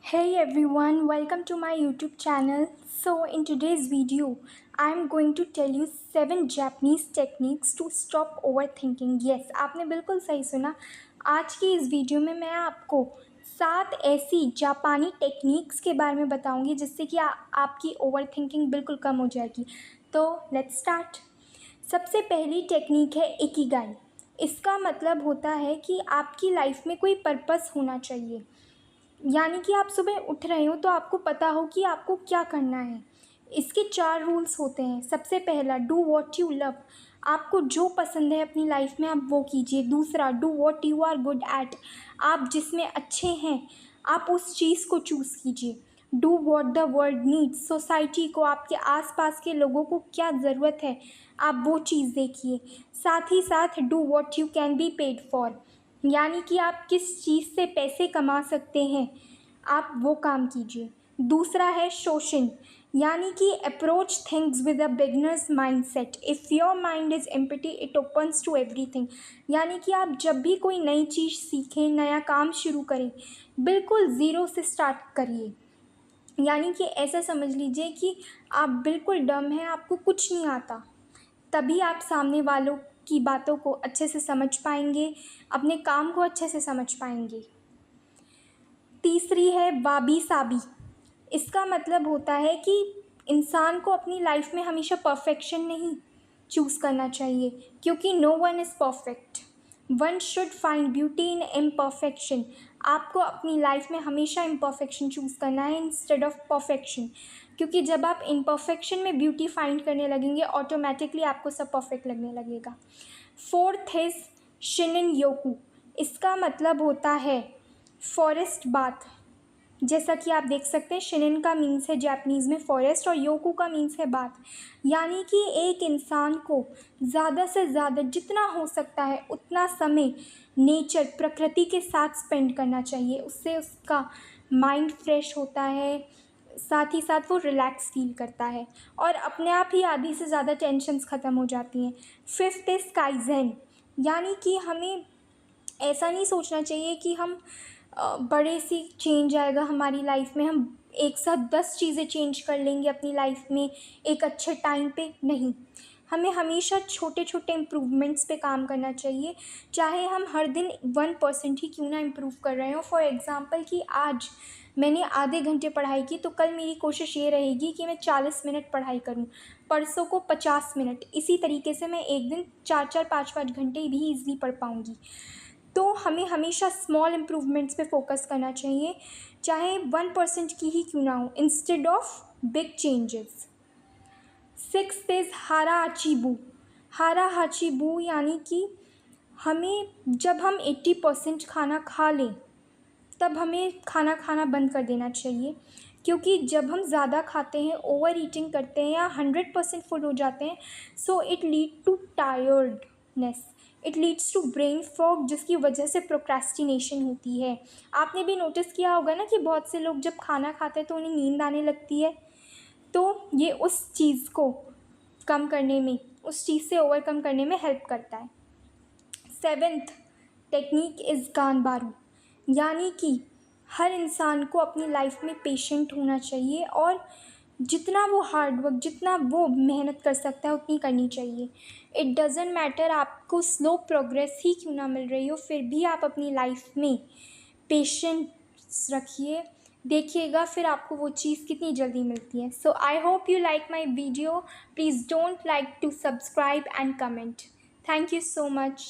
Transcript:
Hey everyone, welcome to my YouTube channel. So, in today's video, I am going to tell you 7 Japanese techniques to stop overthinking. Yes, आपने बिल्कुल सही सुना. आज की इस video में मैं आपको 7 ऐसी जापानी टेक्निक्स के बारे में बताऊंगी जिससे कि आपकी ओवरथिंकिंग बिल्कुल कम हो जाएगी. तो लेट्स स्टार्ट. सबसे पहली टेक्निक है इकिगाई. इसका मतलब होता है कि आपकी लाइफ में कोई पर्पस होना चाहिए. यानी कि आप सुबह उठ रहे हो तो आपको पता हो कि आपको क्या करना है. इसके 4 रूल्स होते हैं. सबसे पहला, डू वॉट यू लव. आपको जो पसंद है अपनी लाइफ में आप वो कीजिए. दूसरा, do what you are good at. आप जिसमें अच्छे हैं आप उस चीज़ को चूज़ कीजिए. Do what the world needs. Society को, आपके आसपास के लोगों को क्या ज़रूरत है आप वो चीज़ देखिए. साथ ही साथ do what you can be paid for. यानी कि आप किस चीज़ से पैसे कमा सकते हैं आप वो काम कीजिए. दूसरा है शोशिन. यानी कि approach things with a beginner's mindset. If your mind is empty it opens to everything. यानी कि आप जब भी कोई नई चीज़ सीखें, नया काम शुरू करें, बिल्कुल ज़ीरो से स्टार्ट करिए. यानी कि ऐसा समझ लीजिए कि आप बिल्कुल डम हैं, आपको कुछ नहीं आता. तभी आप सामने वालों की बातों को अच्छे से समझ पाएंगे, अपने काम को अच्छे से समझ पाएंगे. तीसरी है वाबी साबी. इसका मतलब होता है कि इंसान को अपनी लाइफ में हमेशा परफेक्शन नहीं चूज़ करना चाहिए, क्योंकि no one is perfect. One should find beauty in imperfection. आपको अपनी लाइफ में हमेशा इम्परफेक्शन चूज़ करना है इंस्टेड ऑफ परफेक्शन, क्योंकि जब आप इम्परफेक्शन में ब्यूटी फाइंड करने लगेंगे ऑटोमेटिकली आपको सब परफेक्ट लगने लगेगा. फोर्थ इज़ शिनिन योकू. इसका मतलब होता है फॉरेस्ट बाथ. जैसा कि आप देख सकते हैं, शिनिन का मीन्स है जापानीज़ में फॉरेस्ट और योकू का मीन्स है बाथ. यानी कि एक इंसान को ज़्यादा से ज़्यादा जितना हो सकता है उतना समय नेचर, प्रकृति के साथ स्पेंड करना चाहिए. उससे उसका माइंड फ्रेश होता है, साथ ही साथ वो रिलैक्स फील करता है और अपने आप ही आधी से ज़्यादा टेंशन्स ख़त्म हो जाती हैं. Fifth is kaizen. यानी कि हमें ऐसा नहीं सोचना चाहिए कि हम बड़े सी चेंज आएगा हमारी लाइफ में, हम एक साथ 10 चीज़ें चेंज कर लेंगे अपनी लाइफ में एक अच्छे टाइम पे. नहीं, हमें हमेशा छोटे छोटे इम्प्रूवमेंट्स पे काम करना चाहिए, चाहे हम हर दिन 1% ही क्यों ना इम्प्रूव कर रहे हो. फॉर एग्ज़ाम्पल कि आज मैंने आधे घंटे पढ़ाई की तो कल मेरी कोशिश ये रहेगी कि मैं 40 मिनट पढ़ाई करूं, परसों को 50 मिनट. इसी तरीके से मैं एक दिन 4-4, 5-5 घंटे भी ईज़िली पढ़ पाऊँगी. तो हमें हमेशा स्मॉल इम्प्रूवमेंट्स पे फोकस करना चाहिए, चाहे 1% की ही क्यों ना हो, instead of big changes. Sixth is हारा हाचीबू. हारा हाचीबू यानी कि हमें जब हम 80% खाना खा लें तब हमें खाना खाना बंद कर देना चाहिए, क्योंकि जब हम ज़्यादा खाते हैं, ओवर ईटिंग करते हैं या 100% फुल हो जाते हैं, so it lead to tiredness, it leads to brain fog, जिसकी वजह से प्रोक्रेस्टिनेशन होती है. आपने भी नोटिस किया होगा ना कि बहुत से लोग जब खाना खाते हैं तो उन्हें नींद आने लगती है. तो ये उस चीज़ को कम करने में, उस चीज़ से ओवरकम करने में हेल्प करता है. सेवेंथ टेक्निक इज़ गानबारू. यानी कि हर इंसान को अपनी लाइफ में पेशेंट होना चाहिए और जितना वो हार्ड वर्क, जितना वो मेहनत कर सकता है उतनी करनी चाहिए. इट डज़ंट मैटर आपको स्लो प्रोग्रेस ही क्यों ना मिल रही हो, फिर भी आप अपनी लाइफ में पेशेंस रखिए. देखिएगा फिर आपको वो चीज़ कितनी जल्दी मिलती है. So I hope you like my video. Please don't like to subscribe and comment. Thank you so much.